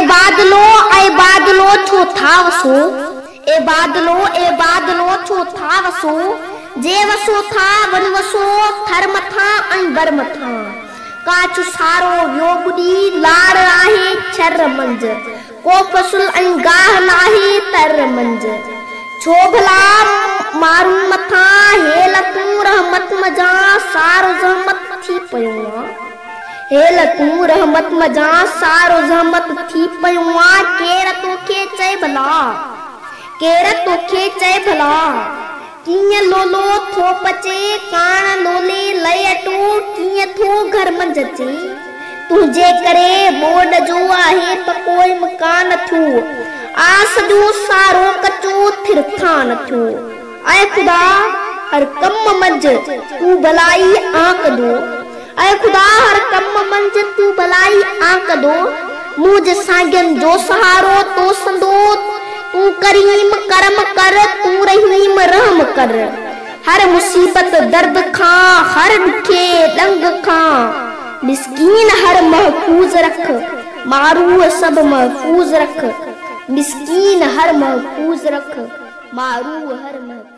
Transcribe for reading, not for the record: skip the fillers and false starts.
बादलो छो था वसो छो था वसो जे वसो था वन वसो थर मथा ऐं बर मथा काच सारो वियो बुडी लाड़ आहे छर मंज को फसुल ऐं गाह नाहे तर मंज छो भला मारू मथा हेल तू रहमत मजा सारो जहमत थी पयो हेल तू रहमत मजा सारो जहमत थी पयो केर तोखे चए भला किए लोलो थो पचे कान लोले लय टू किए थो घर मंज चे तुझे करे बोड जो आहे त कोई मकान थू आस जो सारो कचो थिर थान थू ऐ खुदा हर कम मंज तू भलाई आंक दो ऐ खुदा हर कम मंज तू भलाई आंक दो मुझ सागन जो सहारो तो संदो तू करीम करम कर तू रहीम रहम कर हर मुसीबत दर्द खां हर दुखे दंग खां मिस्कीन हर महफूज रख मारू सब महफूज रख मिस्कीन हर महफूज रख मारू हर महफूज